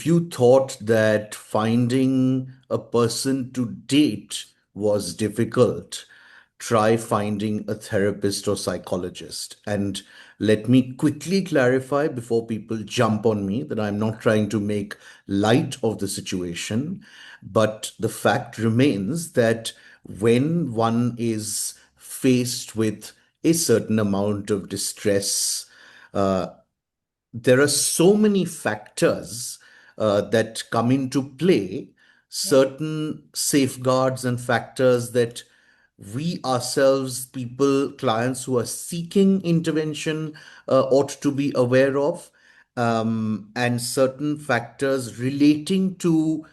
if you thought that finding a person to date was difficult, try finding a therapist or psychologist. And let me quickly clarify before people jump on me that I'm not trying to make light of the situation, but the fact remains that when one is faced with a certain amount of distress, uh, there are so many factors that come into play, certain safeguards and factors that we ourselves, people, clients who are seeking intervention, ought to be aware of, and certain factors relating to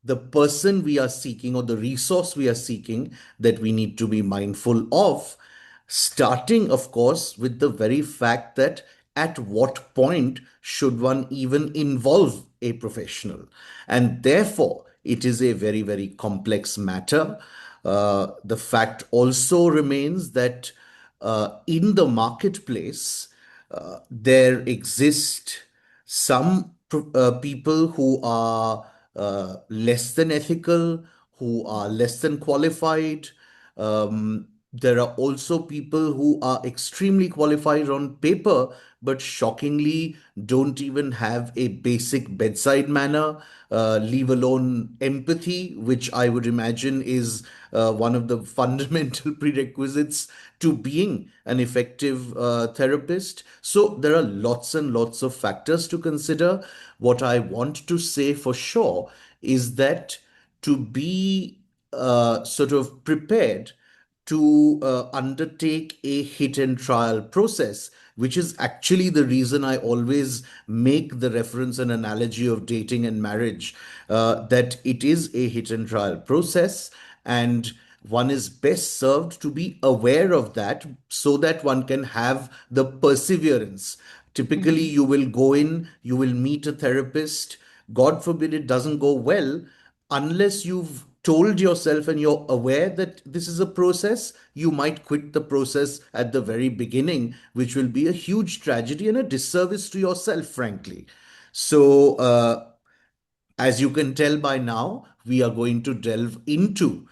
the person we are seeking or the resource we are seeking that we need to be mindful of, starting, of course, with the very fact that at what point should one even involve a professional? And therefore, it is a very, very complex matter. The fact also remains that in the marketplace, there exist some people who are less than ethical, who are less than qualified. There are also people who are extremely qualified on paper, but shockingly don't even have a basic bedside manner, leave alone empathy, which I would imagine is one of the fundamental prerequisites to being an effective therapist. So there are lots and lots of factors to consider. What I want to say for sure is that to be sort of prepared to undertake a hit and trial process, which is actually the reason I always make the reference and analogy of dating and marriage, that it is a hit and trial process. And one is best served to be aware of that so that one can have the perseverance. Typically, Mhm. you will go in, you will meet a therapist. God forbid it doesn't go well, unless you've told yourself and you're aware that this is a process, you might quit the process at the very beginning, which will be a huge tragedy and a disservice to yourself, frankly. So, as you can tell by now, we are going to delve into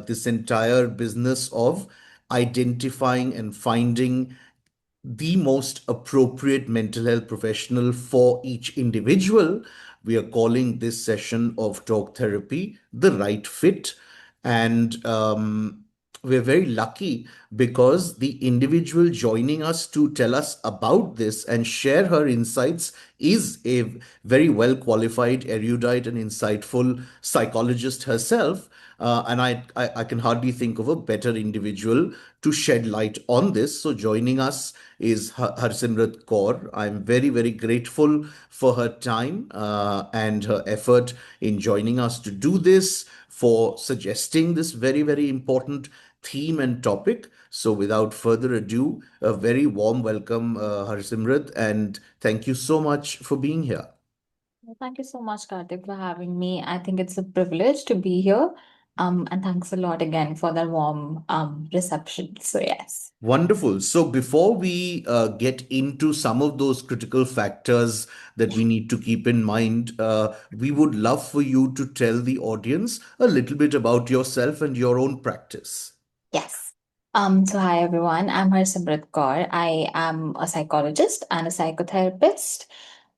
this entire business of identifying and finding the most appropriate mental health professional for each individual. We are calling this session of talk therapy the right fit. And we're very lucky because the individual joining us to tell us about this and share her insights is a very well qualified, erudite, and insightful psychologist herself. And I can hardly think of a better individual to shed light on this. So, joining us is Harsimrat Kaur. I'm very, very grateful for her time and her effort in joining us to do this, for suggesting this very, very important theme and topic. So, without further ado, a very warm welcome, Harsimrat, and thank you so much for being here. Well, thank you so much, Karthik, for having me. I think it's a privilege to be here. And thanks a lot again for the warm reception. So yes. Wonderful. So before we get into some of those critical factors that we need to keep in mind, we would love for you to tell the audience a little bit about yourself and your own practice. Yes. So hi everyone. I'm Harsimrat Kaur. I am a psychologist and a psychotherapist.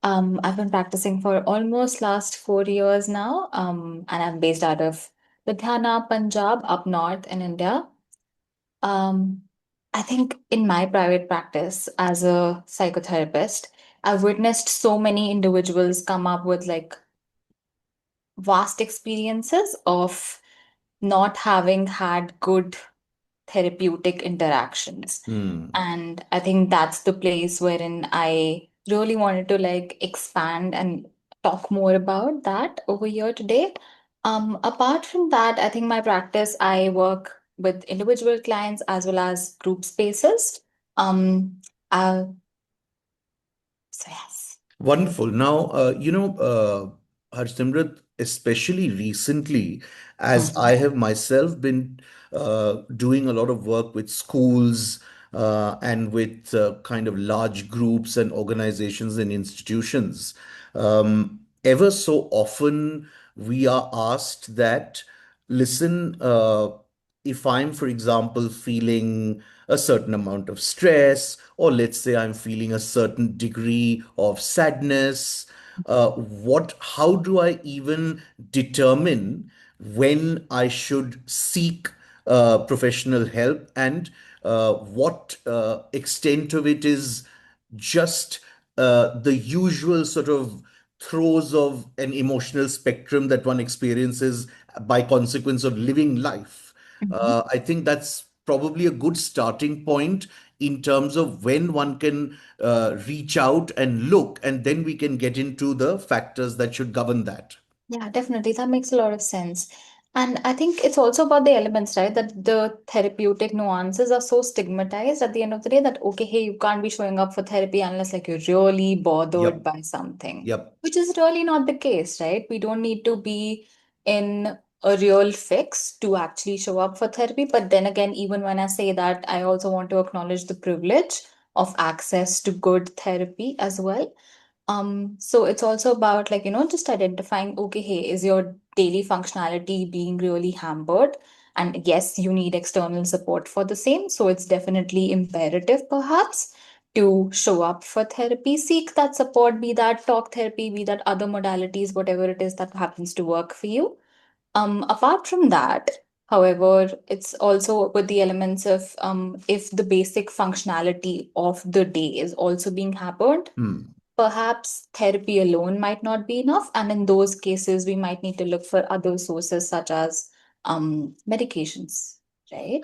I've been practicing for almost last 4 years now. And I'm based out of Ludhiana, Punjab, up north in India. Um, I think in my private practice as a psychotherapist, I've witnessed so many individuals come up with like vast experiences of not having had good therapeutic interactions. Hmm. And I think that's the place wherein I really wanted to like expand and talk more about that over here today. Apart from that, I think my practice, I work with individual clients as well as group spaces. Um, uh, so yes. Wonderful. Now, Harsimrat, especially recently, as Mhm. I have myself been doing a lot of work with schools and with kind of large groups and organizations and institutions. ever so often we are asked that, listen, if I'm, for example, feeling a certain amount of stress, or let's say I'm feeling a certain degree of sadness, how do I even determine when I should seek professional help, and what extent of it is just the usual sort of throes of an emotional spectrum that one experiences by consequence of living life. Mhm. I think that's probably a good starting point in terms of when one can reach out and look, and then we can get into the factors that should govern that. Yeah, definitely. That makes a lot of sense. And I think it's also about the elements, right? That the therapeutic nuances are so stigmatized at the end of the day that, okay, hey, you can't be showing up for therapy unless like you're really bothered Yep. by something, Yep. which is really not the case, right? We don't need to be in a real fix to actually show up for therapy. But then again, even when I say that, I also want to acknowledge the privilege of access to good therapy as well. So it's also about like, just identifying, okay, hey, is your daily functionality being really hampered? And yes, you need external support for the same. So it's definitely imperative, perhaps, to show up for therapy, seek that support, be that talk therapy, be that other modalities, whatever it is that happens to work for you. Apart from that, however, it's also with the elements of if the basic functionality of the day is also being hampered, Hmm. perhaps therapy alone might not be enough. And in those cases, we might need to look for other sources such as medications, right?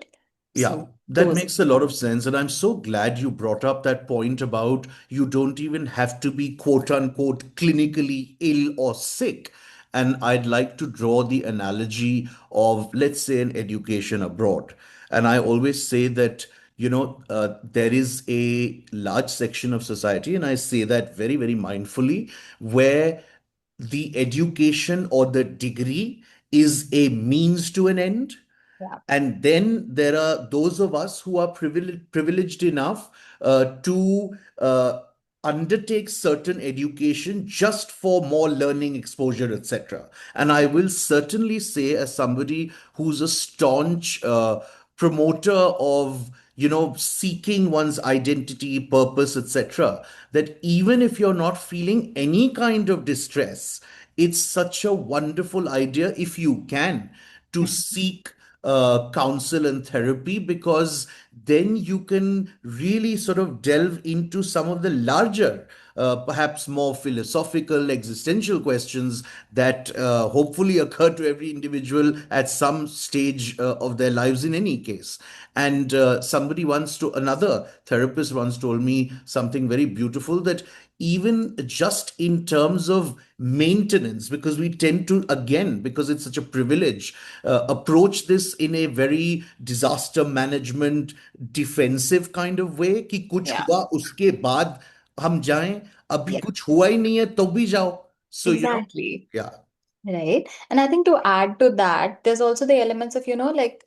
Yeah, So that those. makes a lot of sense. And I'm so glad you brought up that point about you don't even have to be quote unquote clinically ill or sick. And I'd like to draw the analogy of, let's say, an education abroad. And I always say that, there is a large section of society, and I say that very, very mindfully, where the education or the degree is a means to an end, Yeah. and then there are those of us who are privileged enough to undertake certain education just for more learning exposure, etc. And I will certainly say, as somebody who's a staunch promoter of seeking one's identity, purpose, etc., that even if you're not feeling any kind of distress, it's such a wonderful idea, if you can, to Mhm. seek counsel and therapy, because then you can really sort of delve into some of the larger, perhaps more philosophical, existential questions that hopefully occur to every individual at some stage of their lives in any case. And another therapist once told me something very beautiful, that even just in terms of maintenance, because we tend to, again, because it's such a privilege, approach this in a very disaster management defensive kind of way, कि कुछ Yeah. हुआ उसके बाद हम जाएं, अभी Yeah. कुछ हुआ ही नहीं है तो भी जाओ. So Exactly. yeah. Right. And I think to add to that, there's also the elements of, like,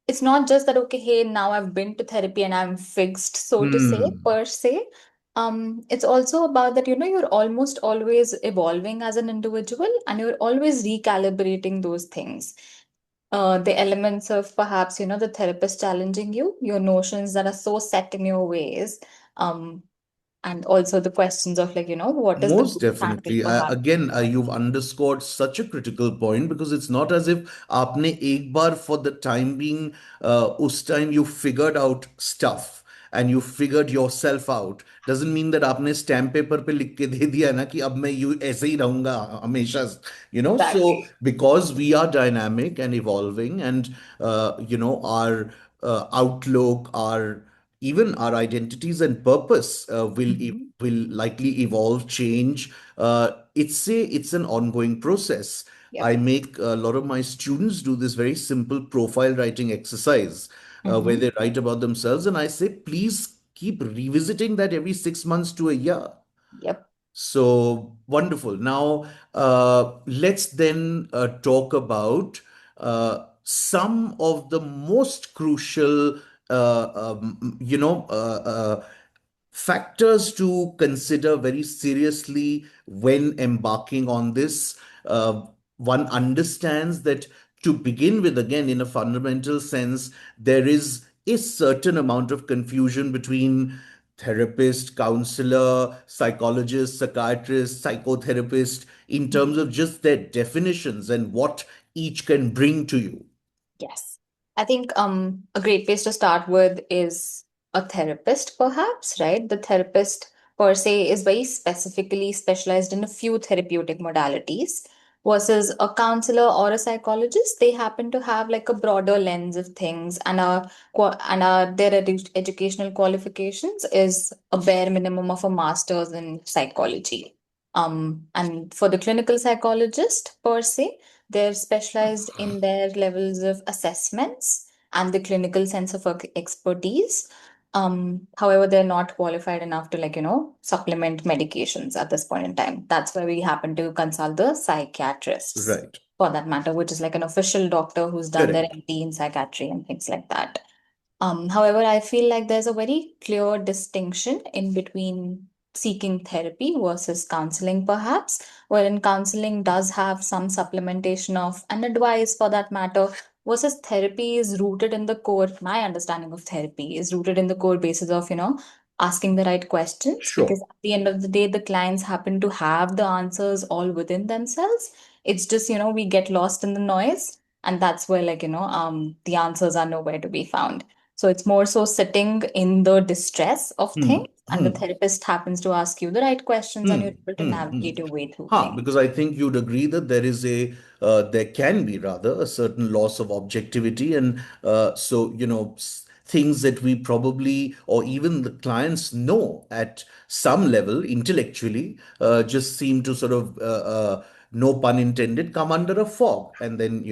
it's not just that, okay, hey, now I've been to therapy and I'm fixed, so to say, Hmm. per se. It's also about that, you're almost always evolving as an individual and you're always recalibrating those things. The elements of perhaps, the therapist challenging you, your notions that are so set in your ways, and also the questions of like, what is the Most good standing definitely. perhaps? Again, you've underscored such a critical point, because it's not as if आपने एक बार for the time being, उस time you figured out stuff and you figured yourself out. Doesn't mean that आपने stamp paper पे लिख के दे दिया ना कि अब मैं यू ऐसे ही रहूंगा हमेशा. So Exactly. because we are dynamic and evolving, and our outlook, our even our identities and purpose Mhm. will likely evolve, change. It's an ongoing process. I Yep. make a lot of my students do this very simple profile writing exercise, where Hmm. they write about themselves, and I say, please keep revisiting that every 6 months to a year. Yep. So wonderful. Now, let's then talk about some of the most crucial, uh, um, you know, uh, uh, factors to consider very seriously when embarking on this. One understands that to begin with, again, in a fundamental sense, there is a certain amount of confusion between therapist, counselor, psychologist, psychiatrist, psychotherapist, in terms of just their definitions and what each can bring to you. Yes. I think a great place to start with is a therapist, perhaps, right? The therapist per se is very specifically specialized in a few therapeutic modalities versus a counselor or a psychologist. They happen to have like a broader lens of things, and their educational qualifications is a bare minimum of a master's in psychology. And for the clinical psychologist per se, they're specialized in their levels of assessments and the clinical sense of expertise. However, they're not qualified enough to, like, supplement medications at this point in time. That's why we happen to consult the psychiatrists Right. for that matter, which is like an official doctor who's done their Correct. MD in psychiatry and things like that. However, I feel like there's a very clear distinction in between seeking therapy versus counseling, perhaps, wherein counseling does have some supplementation of an advice for that matter, versus therapy is rooted in the core. My understanding of therapy is rooted in the core basis of, asking the right questions, because Sure. at the end of the day, the clients happen to have the answers all within themselves. It's just, we get lost in the noise. And that's where, like, the answers are nowhere to be found. So it's more so sitting in the distress of Hmm. things, and the Hmm. therapist happens to ask you the right questions, and Hmm. you're able to Hmm. Hmm. navigate your way through things. Because I think you'd agree that there can be rather a certain loss of objectivity, and so things that we probably or even the clients know at some level intellectually just seem to sort of no pun intended, come under a fog, and then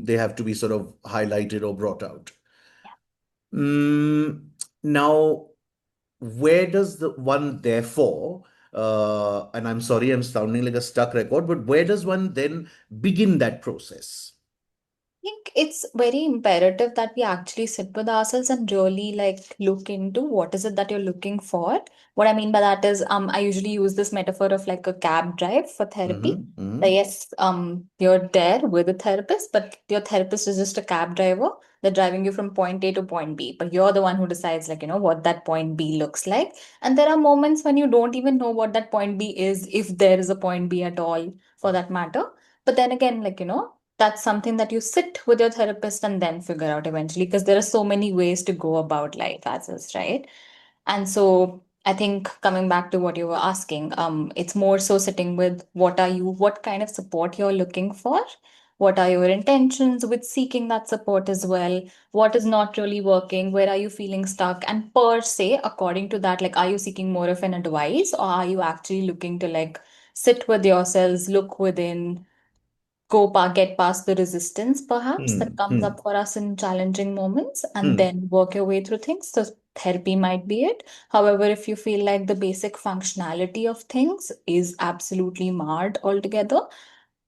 they have to be sort of highlighted or brought out. Mm, Now, where does the one therefore, and I'm sorry, I'm sounding like a stuck record, but where does one then begin that process? Think it's very imperative that we actually sit with ourselves and really like look into what is it that you're looking for. What I mean by that is, I usually use this metaphor of like a cab drive for therapy. Hmm. Hmm. That yes, you're there with a therapist, but your therapist is just a cab driver. They're driving you from point A to point B, but you're the one who decides, like, what that point B looks like. And there are moments when you don't even know what that point B is, if there is a point B at all, for that matter. But then again, like, that's something that you sit with your therapist and then figure out eventually, because there are so many ways to go about life as is, right? And so I think coming back to what you were asking, it's more so sitting with what kind of support you're looking for, what are your intentions with seeking that support as well, what is not really working, where are you feeling stuck, and per se, according to that, like, are you seeking more of an advice, or are you actually looking to like sit with yourselves, look within, get past the resistance perhaps that Hmm. comes Hmm. up for us in challenging moments, and Hmm. then work your way through things. So therapy might be it. However, if you feel like the basic functionality of things is absolutely marred altogether,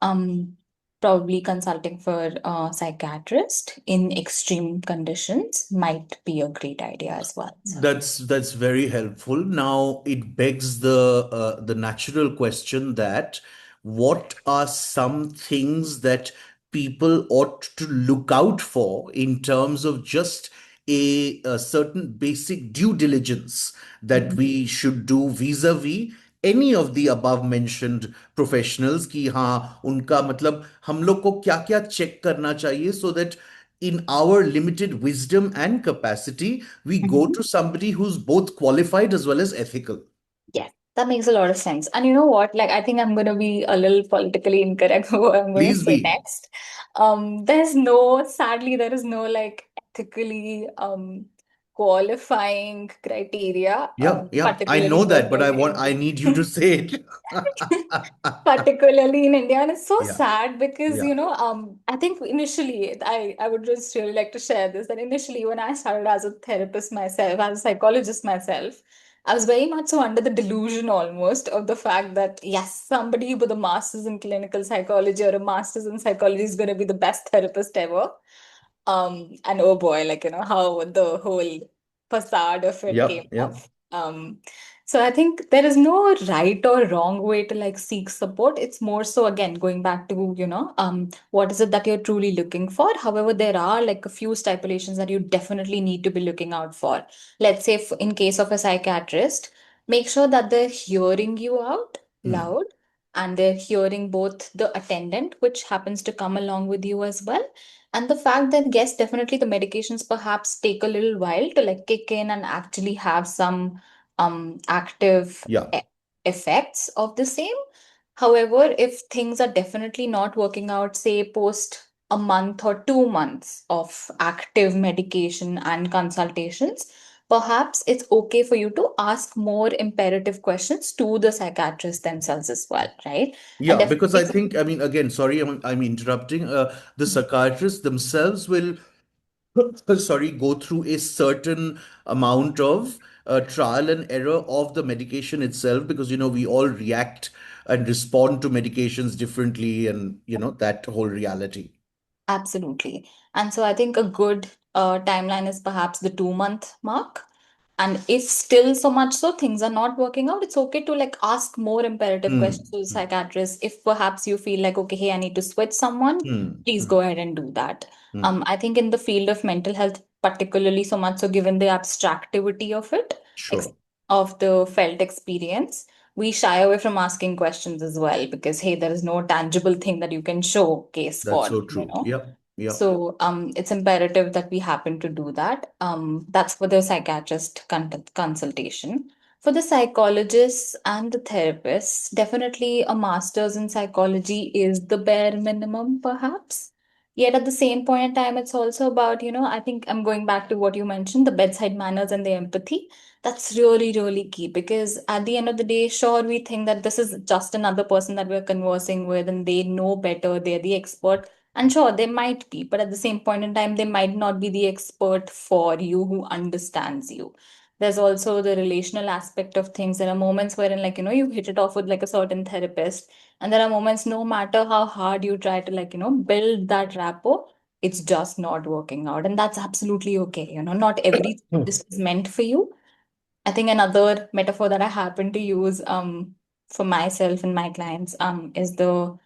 um probably consulting for a psychiatrist in extreme conditions might be a great idea as well. So That's very helpful. Now it begs the natural question that what are some things that people ought to look out for in terms of just a certain basic due diligence that mhm. we should do vis-a-vis any of the above mentioned professionals, कि हाँ उनका मतलब हम लोग को क्या क्या check करना चाहिए, so that in our limited wisdom and capacity, we go Mhm. to somebody who's both qualified as well as ethical. Yes, that makes a lot of sense. And you know what? Like, I think I'm going to be a little politically incorrect for what I'm going to Please say be. next. Sadly, there is no like ethically qualifying criteria, Yeah, yeah, I particularly know here that, but for I India. need you to say it. Particularly in India. And it's so Yeah, sad because, yeah. I think initially, I would just really like to share this, that initially when I started as a therapist myself, as a psychologist myself, I was very much so under the delusion almost of the fact that, yes, somebody with a master's in clinical psychology or a master's in psychology is going to be the best therapist ever. And oh boy, like, how the whole facade of it came Yep, yep. off. Um, so I think there is no right or wrong way to like seek support. It's more so again going back to, what is it that you're truly looking for? However, there are like a few stipulations that you definitely need to be looking out for. Let's say in case of a psychiatrist, make sure that they're hearing you out Hmm. loud and they're hearing both the attendant, which happens to come along with you as well, and the fact that, yes, definitely the medications perhaps take a little while to like kick in and actually have some active Yeah. effects of the same. However, if things are definitely not working out, say post a month or 2 months of active medication and consultations, perhaps it's okay for you to ask more imperative questions to the psychiatrist themselves as well, right? And Yeah, because definitely I think, I mean, again, sorry, I'm interrupting. The psychiatrists themselves will, sorry, go through a certain amount of trial and error of the medication itself, because, we all react and respond to medications differently, and, that whole reality. Absolutely. And so I think a good timeline is perhaps the 2 month mark. And if still so much so things are not working out, it's okay to like ask more imperative questions Hmm. to the Hmm. psychiatrist. If perhaps you feel like, okay, hey, I need to switch someone, Hmm. please Hmm. go ahead and do that. Hmm. I think in the field of mental health, particularly so much so given the abstractivity of it, ex Sure. of the felt experience, we shy away from asking questions as well because hey, there is no tangible thing that you can showcase That's for, so true. Yep. Yep. so it's imperative that we happen to do that. That's for the psychiatrist consultation. For the psychologists and the therapists, definitely a master's in psychology is the bare minimum, perhaps. Yet at the same point in time, it's also about, I think I'm going back to what you mentioned, the bedside manners and the empathy. That's really, really key because at the end of the day, sure, we think that this is just another person that we're conversing with and they know better, they're the expert, and sure, they might be, but at the same point in time, they might not be the expert for you who understands you. There's also the relational aspect of things. There are moments wherein, like, you hit it off with like a certain therapist, and there are moments, no matter how hard you try to, like, build that rapport, it's just not working out. And that's absolutely okay. Not every Hmm. therapist is meant for you. I think another metaphor that I happen to use for myself and my clients is the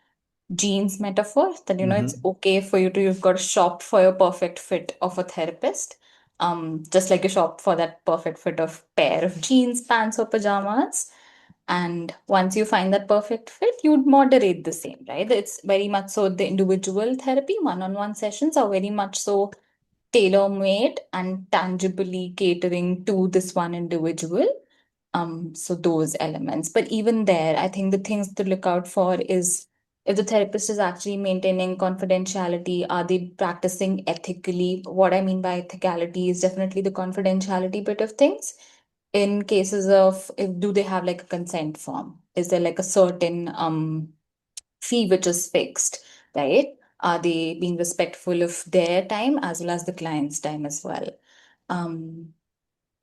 jeans metaphor that it's Mm-hmm. okay for you to you've got to shop for your perfect fit of a therapist, just like you shop for that perfect fit of pair of jeans, pants, or pajamas. And once you find that perfect fit, you'd moderate the same, right? It's very much so the individual therapy one-on-one sessions are very much so tailor-made and tangibly catering to this one individual. So those elements. But even there, I think the things to look out for is if the therapist is actually maintaining confidentiality, are they practicing ethically? What I mean by ethicality is definitely the confidentiality bit of things. In cases of if do they have like a consent form? Is there like a certain fee which is fixed, right? Are they being respectful of their time as well as the client's time as well? Um,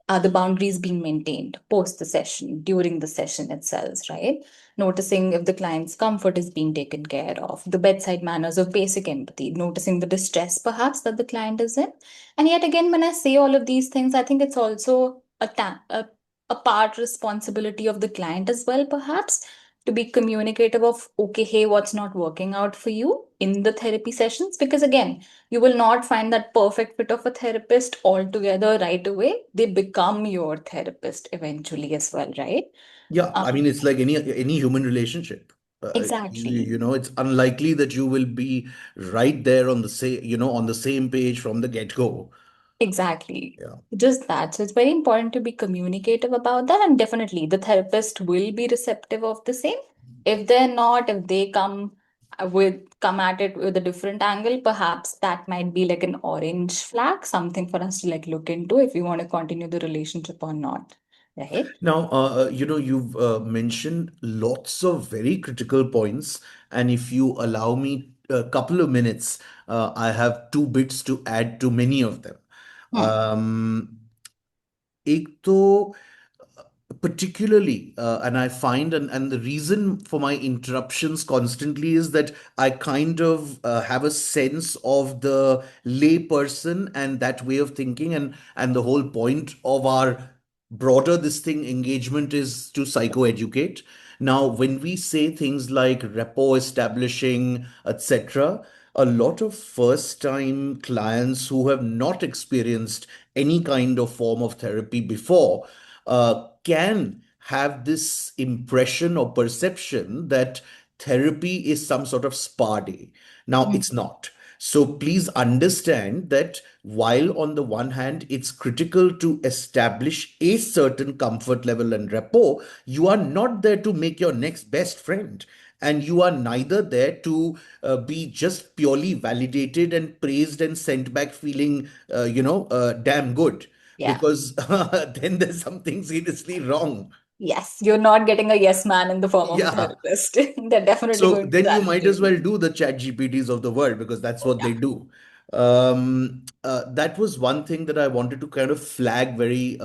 are the boundaries being maintained post the session, during the session itself, right? Noticing if the client's comfort is being taken care of, the bedside manners of basic empathy, noticing the distress perhaps that the client is in. And yet again, when I say all of these things, I think it's also a part responsibility of the client as well, perhaps, to be communicative of, okay, hey, what's not working out for you in the therapy sessions? Because again, you will not find that perfect fit of a therapist altogether right away. They become your therapist eventually as well, right? Yeah, I Um, mean, it's like any human relationship. exactly. It's unlikely that you will be right there on the same, on the same page from the get-go. Exactly. Yeah. Just that. So it's very important to be communicative about that. And definitely the therapist will be receptive of the same. If they're not, if they come at it with a different angle, perhaps that might be like an orange flag, something for us to like look into if we want to continue the relationship or not. Right? Now, you've mentioned lots of very critical points, and if you allow me a couple of minutes, I have two bits to add to many of them. Hmm. Um, एक तो particularly and I find, and the reason for my interruptions constantly is that I kind of have a sense of the lay person and that way of thinking, and the whole point of our broader this thing engagement is to psychoeducate. Now, when we say things like rapport establishing, etc., a lot of first time clients who have not experienced any kind of form of therapy before can have this impression or perception that therapy is some sort of spa day. Now, Mm. it's not. So please understand that while on the one hand, it's critical to establish a certain comfort level and rapport, you are not there to make your next best friend. And you are neither there to be just purely validated and praised and sent back feeling, damn good. Yeah. Because then there's something seriously wrong. Yes, you're not getting a yes man in the form of a Yeah. therapist. They're definitely So going to then you might as validate well you. do the chat GPTs of the world because that's Oh, what yeah. they do. That was one thing that I wanted to kind of flag very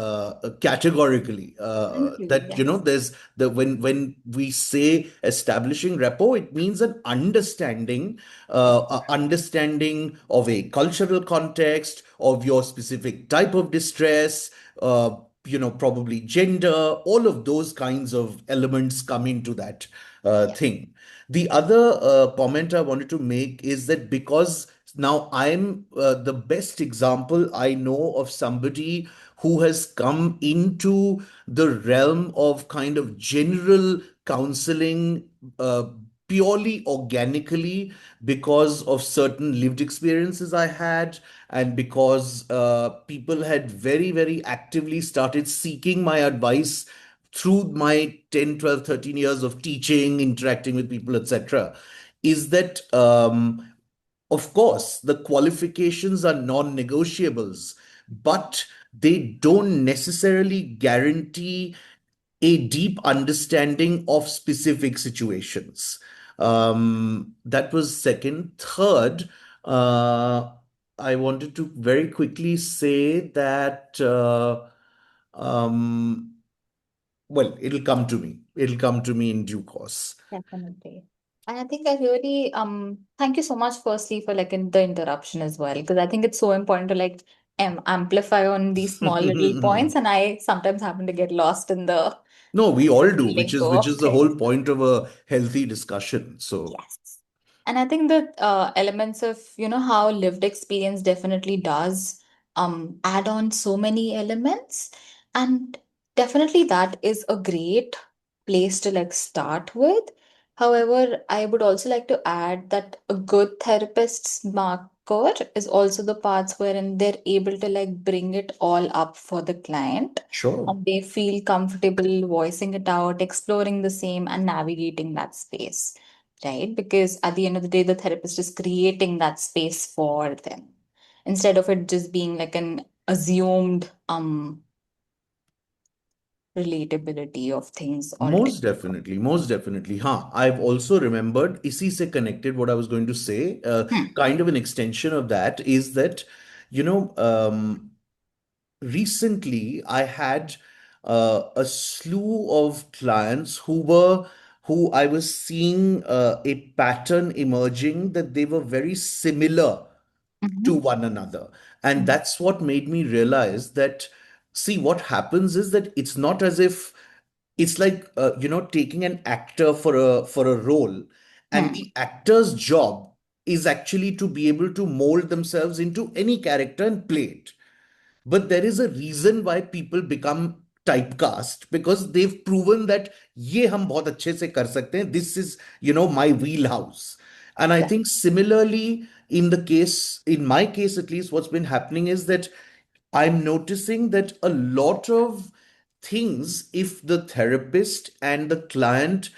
categorically. Thank you. That Yes. there's the when we say establishing rapport, it means an understanding of a cultural context, of your specific type of distress. Probably gender, all of those kinds of elements come into that Yeah. thing. The other comment I wanted to make is that because now I'm the best example I know of somebody who has come into the realm of kind of general counseling purely organically because of certain lived experiences I had, and because people had very, very actively started seeking my advice through my 10, 12, 13 years of teaching, interacting with people, etc., is that, of course, the qualifications are non negotiables, but they don't necessarily guarantee a deep understanding of specific situations. That was second. Third, uh, I wanted to very quickly say that. Um, well, it'll come to me. It'll come to me in due course. Definitely. And I think I really thank you so much firstly for like in the interruption as well, because I think it's so important to like amplify on these small little points, and I sometimes happen to get lost in the No, we all do, which is lingo which of is the whole things. point of a healthy discussion. So, Yes. And I think that elements of, how lived experience definitely does add on so many elements. And definitely that is a great place to like start with. However, I would also like to add that a good therapist's marker is also the parts wherein they're able to like bring it all up for the client. sure. And they feel comfortable voicing it out, exploring the same, and navigating that space, right? Because at the end of the day, the therapist is creating that space for them instead of it just being like an assumed relatability of things altogether. Most definitely, most definitely. Huh. I've also remembered, इसी से connected, what I was going to say, Hmm. kind of an extension of that is that, you know, recently I had a slew of clients who I was seeing a pattern emerging that they were very similar to Mhm. one another. And Mhm. that's what made me realize that, see, what happens is that it's not as if it's like taking an actor for a role, and Hmm. the actor's job is actually to be able to mold themselves into any character and play it. But there is a reason why people become typecast, because they've proven that ये हम बहुत अच्छे से कर सकते हैं. This is, my wheelhouse. And I Yeah. think similarly, in my case at least, what's been happening is that I'm noticing that a lot of things, if the therapist and the client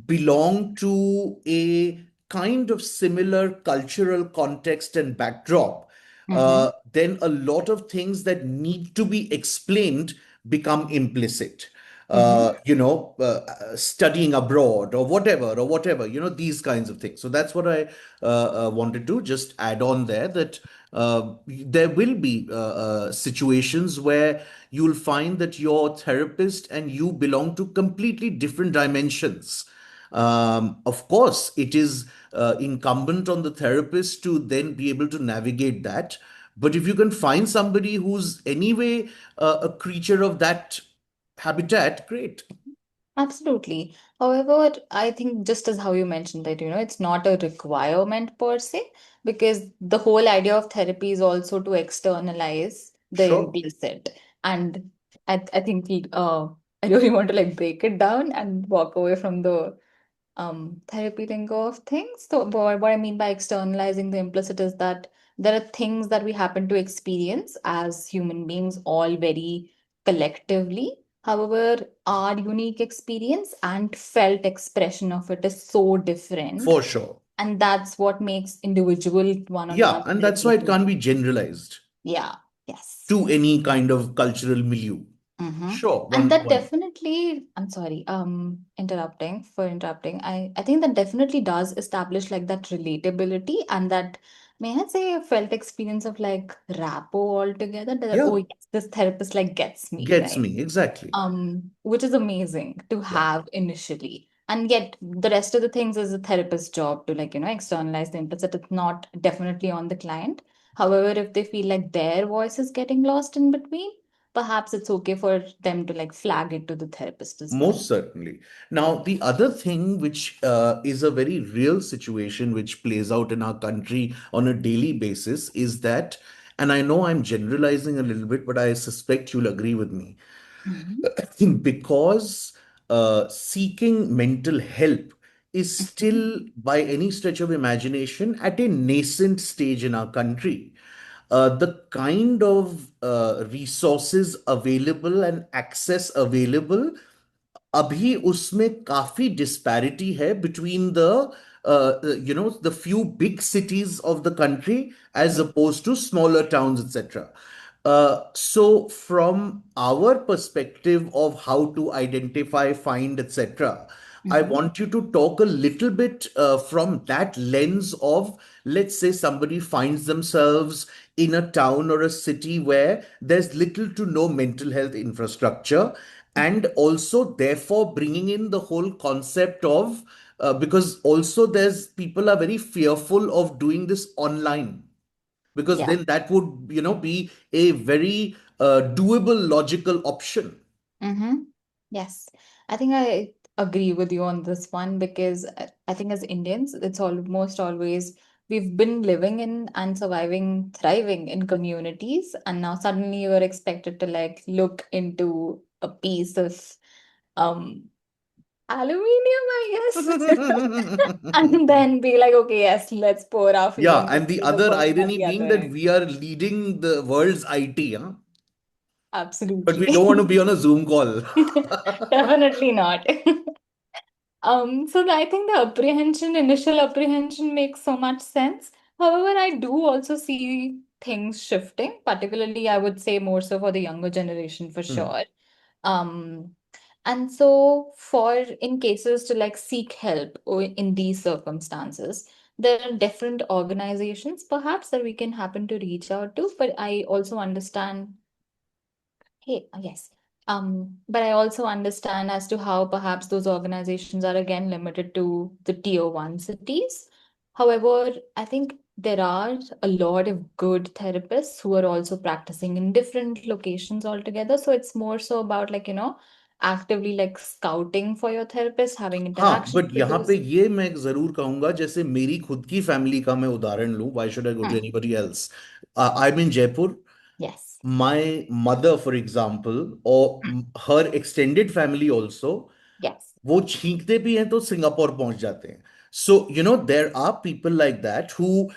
belong to a kind of similar cultural context and backdrop, Mhm. then a lot of things that need to be explained become implicit. Mhm. Studying abroad or whatever, these kinds of things. So that's what I wanted to just add on there, that there will be situations where you'll find that your therapist and you belong to completely different dimensions. Of course, it is incumbent on the therapist to then be able to navigate that. But if you can find somebody who's anyway a creature of that habitat, great. Absolutely. However, I think just as how you mentioned that, it's not a requirement per se, because the whole idea of therapy is also to externalize the Sure. implicit. And I think I really want to like break it down and walk away from the therapy lingo of things. So what I mean by externalizing the implicit is that there are things that we happen to experience as human beings all very collectively. However, our unique experience and felt expression of it is so different. For sure. And that's what makes individual Yeah, one-on-one and that's why therapy it so can't be different. generalized Yeah, yes. to any kind of cultural milieu. Mm-hmm. Sure, And that one. definitely, I'm sorry, interrupting for interrupting. I think that definitely does establish like that relatability and that, may I say, a felt experience of like rapport altogether. That, oh Yeah, yes, this therapist like gets me, gets right? me exactly. Which is amazing to Yeah. have initially. And yet the rest of the things is a therapist's job to like, externalize the implicit. It's not definitely on the client. However, if they feel like their voice is getting lost in between, perhaps it's okay for them to like flag it to the therapist as well. Most certainly. Now, the other thing, which is a very real situation which plays out in our country on a daily basis, is that, and I know I'm generalizing a little bit, but I suspect you'll agree with me, Mhm. because seeking mental help is Mhm. still, by any stretch of imagination, at a nascent stage in our country. The kind of resources available and access available, अभी उसमें काफी disparity है between the few big cities of the country as Yeah. opposed to smaller towns, etc. So from our perspective of how to identify, find, etc., I Mhm. want you to talk a little bit from that lens of, let's say, somebody finds themselves in a town or a city where there's little to no mental health infrastructure, and also, therefore, bringing in the whole concept of, because also there's people are very fearful of doing this online, because Yeah. then that would be a very doable logical option. Mm-hmm. Yes, I think I agree with you on this one because I think as Indians, it's almost always we've been living in and surviving, thriving in communities, and now suddenly you are expected to like look into a piece of um aluminium, I guess, and then be like, okay, yes, let's pour our Yeah, feelings and the into the other person at irony the being other that end. we are leading the world's IT, huh? But we Absolutely. don't want to be on a Zoom call. Definitely not. I think the initial apprehension makes so much sense. However, I do also see things shifting, particularly I would say more so for the younger generation for Hmm. sure. Um, and so for in cases to like seek help or in these circumstances, there are different organizations perhaps that we can happen to reach out to, but I also understand. Hey, yes. But I also understand as to how perhaps those organizations are again limited to the tier one cities. However, I think there are a lot of good therapists who are also practicing in different locations altogether. So it's more so about like, actively like scouting for your therapist, having हाँ, interactions but with यहाँ पे those. ये मैं जरूर कहूंगा, जैसे मेरी खुद की फैमिली का मैं उदाहरण लूं, why should I go to Hmm. Anybody else? I am in Jaipur. Yes. My mother, for example, or Hmm. her extended family also, Yes. वो छींकते भी हैं तो सिंगापुर पहुंच जाते हैं. So there are people like that who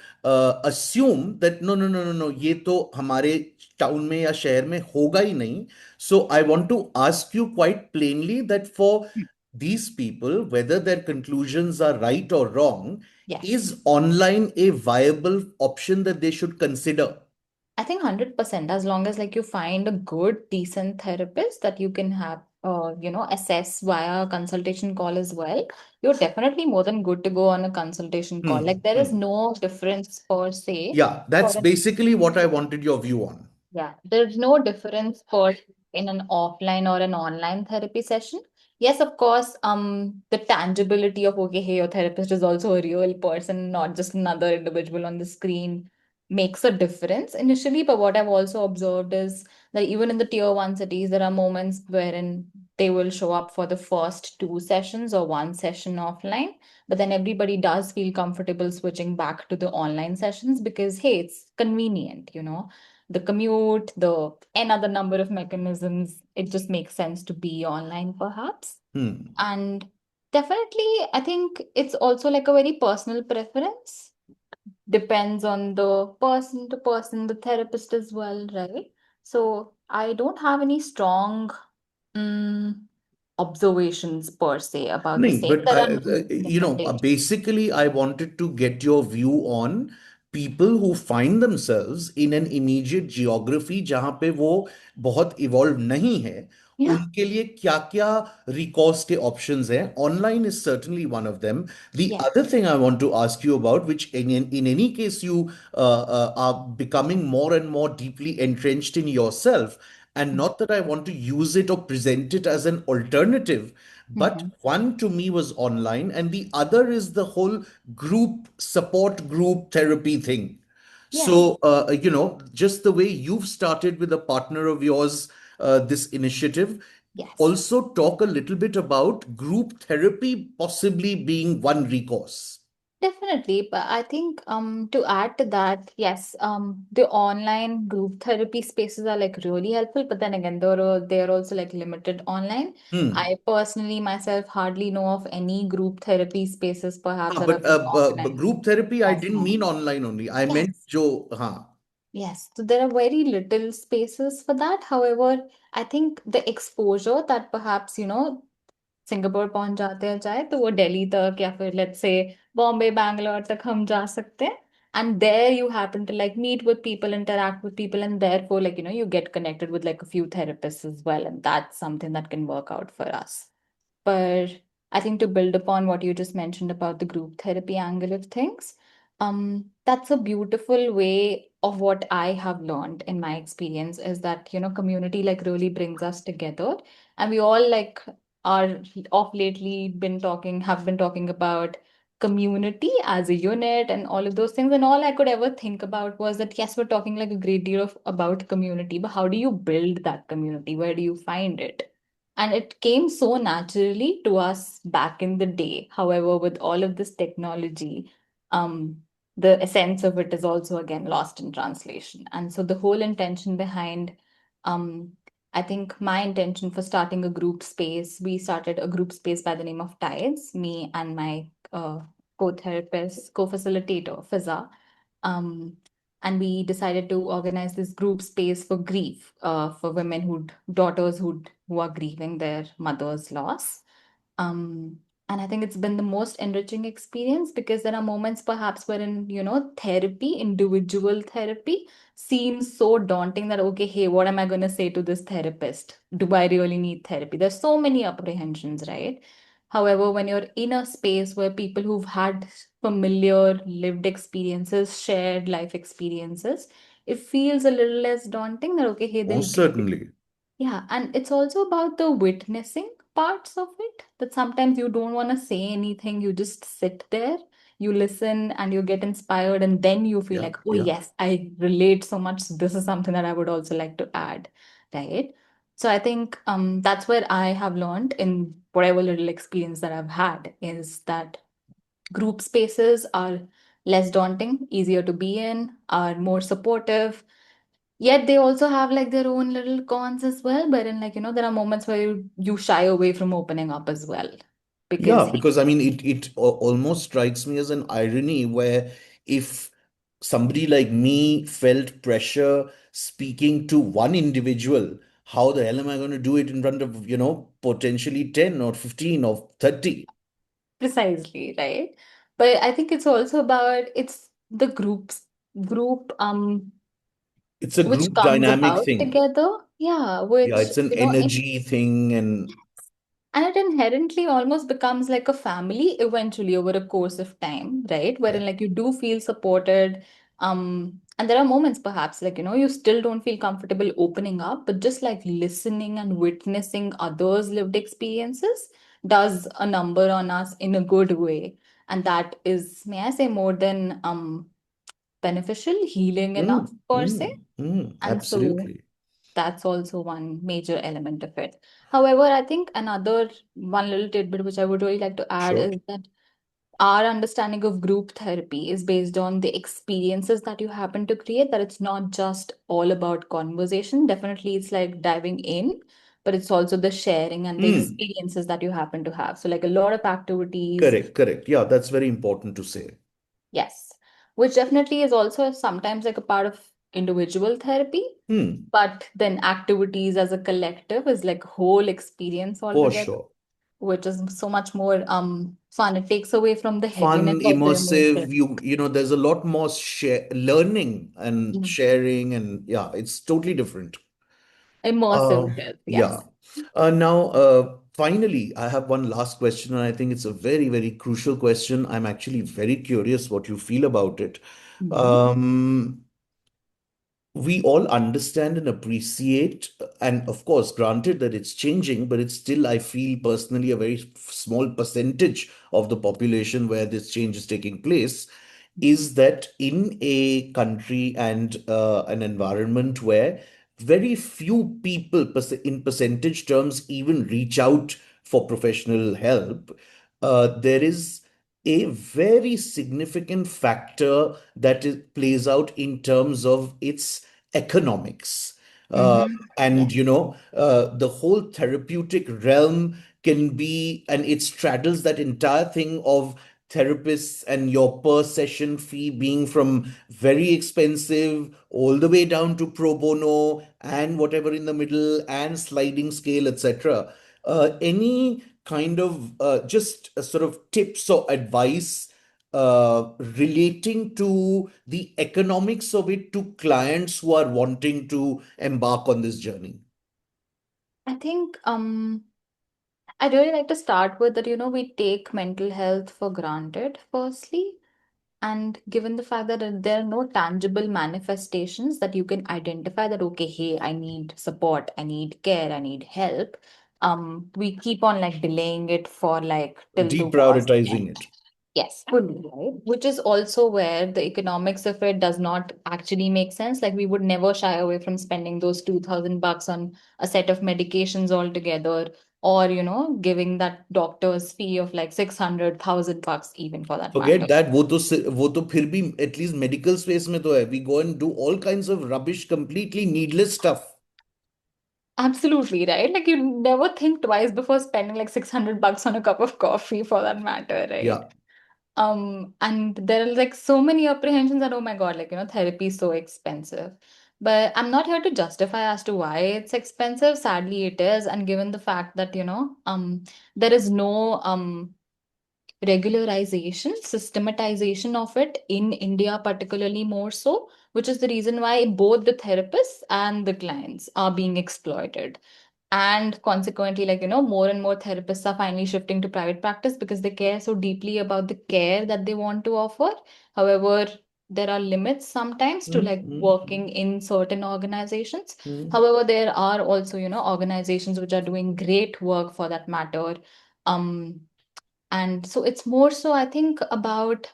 assume that no, no, no, no, no, ये तो हमारे टाउन में या शहर में होगा ही नहीं. So I want to ask you quite plainly that for Hmm. these people, whether their conclusions are right or wrong, Yes. is online a viable option that they should consider? I think 100% as long as like you find a good, decent therapist that you can have, assess via consultation call as well. You're definitely more than good to go on a consultation call. Hmm. Like there is Hmm. no difference per se Yeah, for that's an, basically what I wanted your view on. yeah, there's no difference for in an offline or an online therapy session. Yes, of course, the tangibility of okay, hey, your therapist is also a real person, not just another individual on the screen. makes a difference initially. But what I've also observed is that even in the tier one cities, there are moments wherein they will show up for the first two sessions or one session offline. But then everybody does feel comfortable switching back to the online sessions because, hey, it's convenient, the commute, the another number of mechanisms. It just makes sense to be online, perhaps. Hmm. And definitely, I think it's also like a very personal preference, depends on the person to person, the therapist as well, right? So I don't have any strong mm, observations per se about the No, same. but There are many different basically, I wanted to get your view on people who find themselves in an immediate geography जहाँ पे वो बहुत evolve नहीं है, yeah. उनके लिए क्या क्या recourse के options हैं. Online is certainly one of them. The Yes. other thing I want to ask you about, which in any case you are becoming more and more deeply entrenched in yourself, and not that I want to use it or present it as an alternative, but Mm-hmm. one to me was online, and the other is the whole group support group therapy thing. Yeah. So, just the way you've started with a partner of yours, this initiative, Yes. also talk a little bit about group therapy possibly being one recourse. Definitely, but I think to add to that, yes, the online group therapy spaces are like really helpful, but then again, they're also like limited online. Hmm. I personally myself hardly know of any group therapy spaces perhaps that are But being group organized therapy, I didn't mean offline. online only. I meant Yes, jo, हाँ. yes. So there are very little spaces for that. However, I think the exposure that perhaps, Singapore पहुंच जाते हैं चाहे तो वो दिल्ली तक या फिर लेट्स से बॉम्बे बैंगलोर तक हम जा सकते हैं and there you happen to like meet with people, interact with people, and therefore like you get connected with like a few therapists as well, and that's something that can work out for us. But I think to build upon what you just mentioned about the group therapy angle of things, that's a beautiful way of what I have learned in my experience is that, community like really brings us together. And we all like are of lately have been talking about community as a unit and all of those things. And all I could ever think about was that, yes, we're talking like a great deal about community, but how do you build that community? Where do you find it? And it came so naturally to us back in the day. However, with all of this technology, the essence of it is also again lost in translation. And so the whole intention behind, um, I think my intention for starting a group space, we started a group space by the name of Tides, me and my co-therapist, co-facilitator, Fiza. Um, and we decided to organize this group space for grief for women daughters who are grieving their mother's loss. um, and I think it's been the most enriching experience because there are moments perhaps wherein therapy, individual therapy, seems so daunting that okay, hey, what am I going to say to this therapist? Do I really need therapy? There's so many apprehensions, right? However, when you're in a space where people who've had familiar lived experiences, shared life experiences, it feels a little less daunting that, okay, hey, they'll Most get it. certainly. Yeah, and it's also about the witnessing parts of it that sometimes you don't want to say anything, you just sit there, you listen, and you get inspired, and then you feel Yeah, like, oh, yeah. yes, I relate so much. This is something that I would also like to add, right? So I think that's where I have learned in whatever little experience that I've had is that group spaces are less daunting, easier to be in, are more supportive. Yet they also have like their own little cons as well, wherein like, there are moments where you shy away from opening up as well. Because Yeah, hey, because I mean, almost strikes me as an irony where if somebody like me felt pressure speaking to one individual, how the hell am I going to do it in front of, potentially 10 or 15 or 30? precisely, right? But I think it's also about it's the group It's a which group comes dynamic about thing. together. Yeah, Yeah, which it's an energy thing. And and it inherently almost becomes like a family eventually over a course of time, right? yeah, Wherein like you do feel supported. And there are moments perhaps like, you still don't feel comfortable opening up, but just like listening and witnessing others' lived experiences does a number on us in a good way. And that is, may I say, more than beneficial, healing enough Mm, per se. mm, mm, And so absolutely. that's also one major element of it. However, I think another one little tidbit which I would really like to add Sure. is that our understanding of group therapy is based on the experiences that you happen to create, that it's not just all about conversation. Definitely, it's like diving in, but it's also the sharing and the Mm, experiences that you happen to have. So, like a lot of activities, correct, correct. Yeah, that's very important to say. yes, which definitely is also sometimes like a part of individual therapy, Hmm, but then activities as a collective is like whole experience for altogether, sure. which is so much more fun. It takes away from the heaviness Fun, of the emotion. immersive. You know, there's a lot more learning and Mm. sharing, and yeah, it's totally different. Immersive it is, Yeah. yes. Now, finally, I have one last question, and I think it's a very, very crucial question. I'm actually very curious what you feel about it. Mhm. Um, we all understand and appreciate, and of course, granted that it's changing, but it's still, I feel personally, a very small percentage of the population where this change is taking place, is that in a country and an environment where very few people in percentage terms even reach out for professional help, there is a very significant factor that plays out in terms of its economics. Uh, Mm-hmm. and, Yes. the whole therapeutic realm can be, and it straddles that entire thing of therapists and your per session fee being from very expensive all the way down to pro bono and whatever in the middle and sliding scale, etc. Any kind of just sort of tips or advice relating to the economics of it to clients who are wanting to embark on this journey? I think I'd really like to start with that, we take mental health for granted, firstly. And given the fact that there are no tangible manifestations that you can identify that, okay, hey, I need support, I need care, I need help, we keep on like delaying it for like till the war's Deprioritizing end. it. Yes, fully, right? Which is also where the economics of it does not actually make sense. Like we would never shy away from spending those $2,000 on a set of medications altogether, or giving that doctor's fee of like 600,000 bucks even for that Forget matter. that, वो तो फिर भी at least medical space में तो है. We go and do all kinds of rubbish, completely needless stuff. Absolutely, right? Like you never think twice before spending like 600 bucks on a cup of coffee for that matter, right? Yeah. And there are like so many apprehensions that, oh my God, like, therapy is so expensive. But I'm not here to justify as to why it's expensive. Sadly, it is. And given the fact that, there is no regularization, systematization of it in India, particularly more so, which is the reason why both the therapists and the clients are being exploited. And consequently, like, more and more therapists are finally shifting to private practice because they care so deeply about the care that they want to offer. However, there are limits sometimes to Mm, like mm, working in certain organizations. mm, However, there are also, organizations which are doing great work for that matter. Um, and so it's more so, I think, about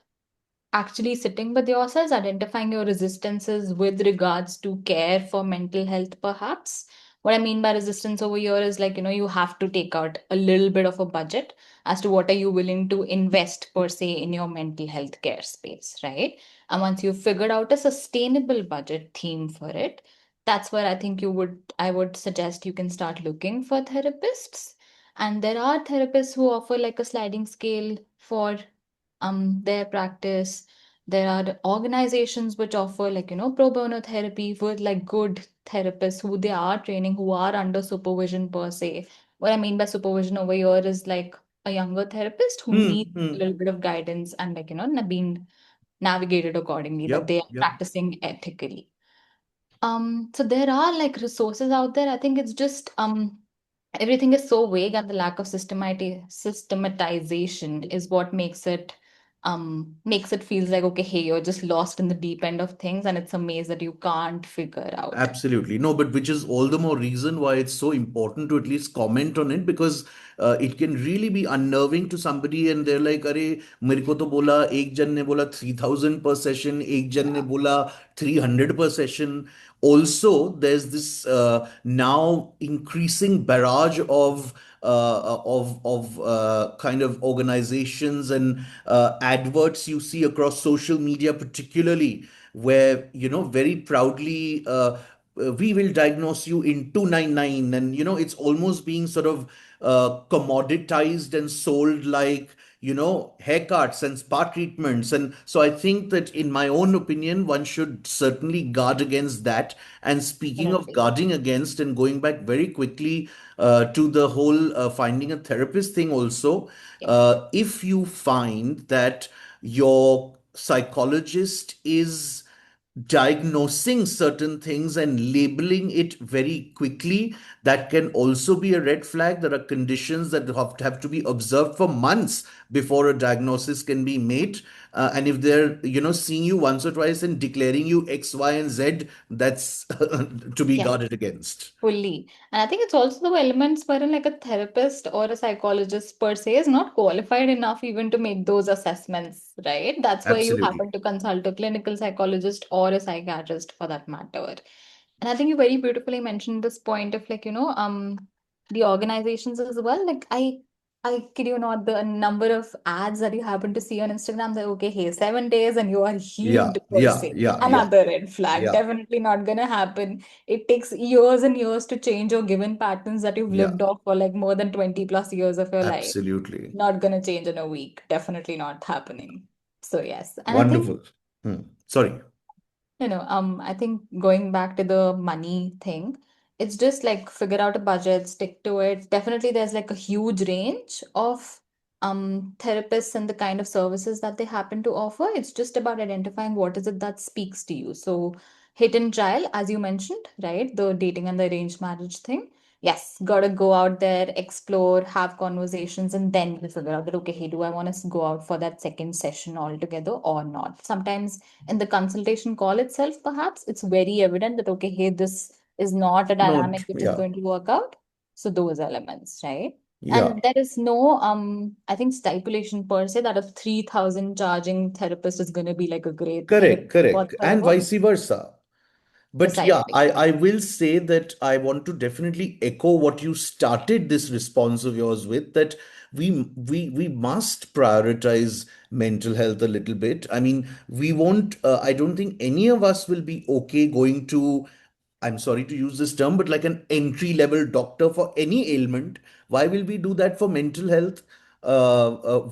actually sitting with yourselves, identifying your resistances with regards to care for mental health, perhaps. What I mean by resistance over here is like, you have to take out a little bit of a budget as to what are you willing to invest per se in your mental health care space, right? And once you've figured out a sustainable budget theme for it, that's where I would suggest you can start looking for therapists. And there are therapists who offer like a sliding scale for their practice. There are organizations which offer like pro bono therapy with like good therapists who they are training, who are under supervision per se. What I mean by supervision over here is like a younger therapist who needs mm, a mm. little bit of guidance and like being navigated accordingly, that Yep, they are yep. practicing ethically. So there are like resources out there. I think it's just everything is so vague, and the lack of systematization is what makes it feels like, okay, hey, you're just lost in the deep end of things, and it's a maze that you can't figure out. Absolutely. No, but which is all the more reason why it's so important to at least comment on it, because it can really be unnerving to somebody, and they're like, अरे मेरे को तो बोला एक जन ने बोला 3,000 per session, एक जन ने Yeah, बोला 300 per session. Also, there's this now increasing barrage of kind of organizations and adverts you see across social media, particularly, where very proudly, we will diagnose you in 299, and it's almost being sort of commoditized and sold like haircuts and spa treatments. And so I think that, in my own opinion, one should certainly guard against that. And speaking of definitely. guarding against, and going back very quickly to the whole finding a therapist thing also, Yeah. if you find that your psychologist is diagnosing certain things and labeling it very quickly, that can also be a red flag. There are conditions that have to be observed for months before a diagnosis can be made. And if they're seeing you once or twice and declaring you X, Y, and Z, that's to be Yeah. guarded against. Fully. And I think it's also the elements wherein like a therapist or a psychologist per se is not qualified enough even to make those assessments, right? That's why you Absolutely. happen to consult a clinical psychologist or a psychiatrist for that matter. And I think you very beautifully mentioned this point of like, the organizations as well. Like I kid you not, the number of ads that you happen to see on Instagram that okay, hey, 7 days and you are Yeah, healed per yeah, se. yeah, yeah, Another red flag. yeah, Definitely not gonna happen. It takes years and years to change your given patterns that you've yeah. lived off for like more than 20 plus years of your life. Absolutely. Not gonna change in a week. Definitely not happening. So yes. And I think Wonderful. Sorry. I think going back to the money thing, it's just like figure out a budget, stick to it. Definitely there's like a huge range of therapists and the kind of services that they happen to offer. It's just about identifying what is it that speaks to you. So hit and trial, as you mentioned, right? The dating and the arranged marriage thing. Yes, gotta go out there, explore, have conversations, and then you figure out that okay, hey, do I want to go out for that second session altogether or not? Sometimes in the consultation call itself, perhaps it's very evident that, okay, hey, this is not a Not, dynamic which is yeah, going to work out. So those elements, right? yeah. And there is no, I think, stipulation per se that a 3,000 charging therapist is going to be like a great Correct, therapist correct. And whatsoever. vice versa. But yeah, Precisely. I will say that I want to definitely echo what you started this response of yours with, that we must prioritize mental health a little bit. I mean, we won't, I don't think any of us will be okay going to, I'm sorry to use this term, but like an entry level doctor for any ailment. Why will we do that for mental health?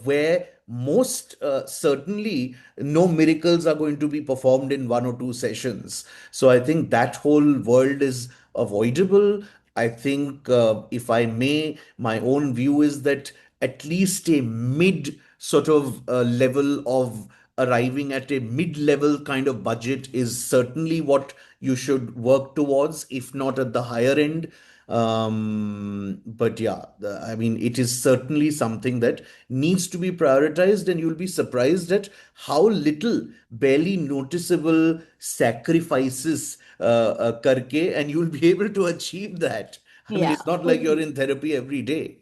Where most certainly no miracles are going to be performed in 1 or 2 sessions. So I think that whole world is avoidable. I think, if I may, my own view is that at least a mid sort of level of arriving at a mid level kind of budget is certainly what you should work towards, if not at the higher end. But yeah, I mean, it is certainly something that needs to be prioritized, and you'll be surprised at how little, barely noticeable sacrifices karke, and you'll be able to achieve that. I mean, Yeah, it's not like you're fully. in therapy every day.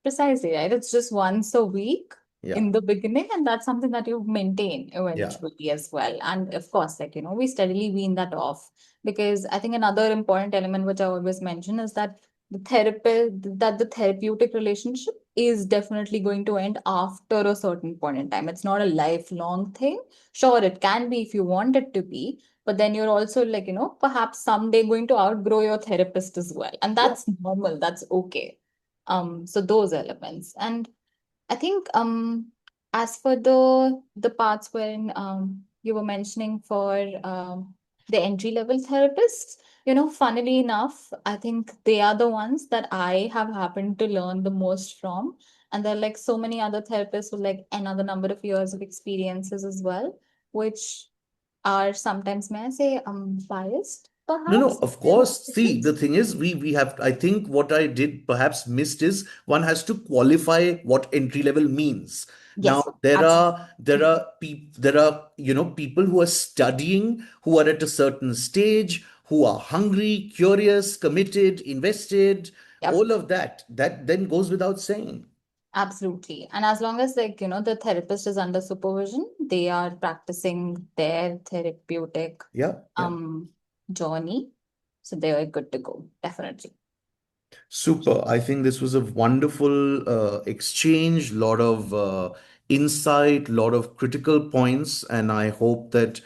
Precisely, right? It's just once a week Yeah, in the beginning, and that's something that you maintain yeah. eventually as well. And of course, like, we steadily wean that off because I think another important element which I always mention is that the therapeutic relationship is definitely going to end after a certain point in time. It's not a lifelong thing. Sure, it can be if you want it to be, but then you're also like, perhaps someday going to outgrow your therapist as well. And Yeah. that's normal, that's okay. So those elements. And I think as for the parts wherein you were mentioning for the entry level therapists, funnily enough, I think they are the ones that I have happened to learn the most from. And there are like so many other therapists with like another number of years of experiences as well, which are sometimes, may I say, biased, No, no, perhaps, of in their course. See, the opinions. thing is, we have, I think what I did perhaps missed is, one has to qualify what entry level means. Now, Yes, there absolutely. are there are there are people who are studying, who are at a certain stage, who are hungry, curious, committed, invested. Yep. All of that then goes without saying. Absolutely. And as long as, like, the therapist is under supervision, they are practicing their therapeutic Yeah, yeah. um journey. So they are good to go, definitely. Super. I think this was a wonderful exchange, lot of insight, lot of critical points, and I hope that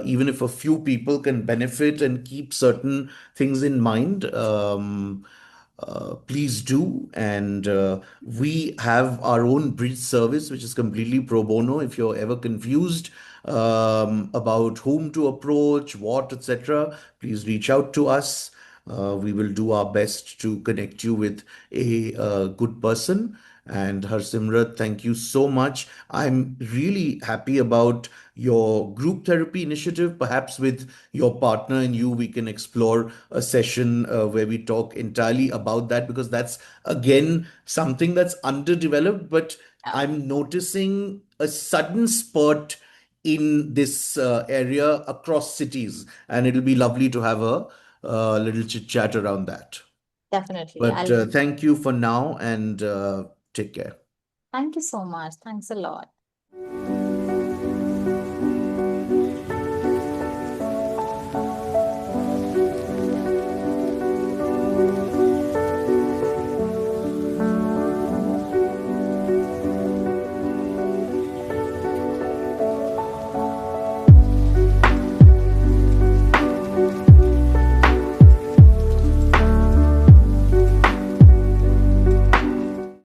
even if a few people can benefit and keep certain things in mind, please do. And we have our own bridge service, which is completely pro bono. If you're ever confused about whom to approach, what, etc., please reach out to us. We will do our best to connect you with a good person. And Harsimrat, thank you so much. I'm really happy about your group therapy initiative. Perhaps with your partner and you, we can explore a session where we talk entirely about that, because that's again something that's underdeveloped. But Yeah, I'm noticing a sudden spurt in this area across cities, and it'll be lovely to have a little chit chat around that. definitely. But I'll thank you for now, and take care. Thank you so much. Thanks a lot.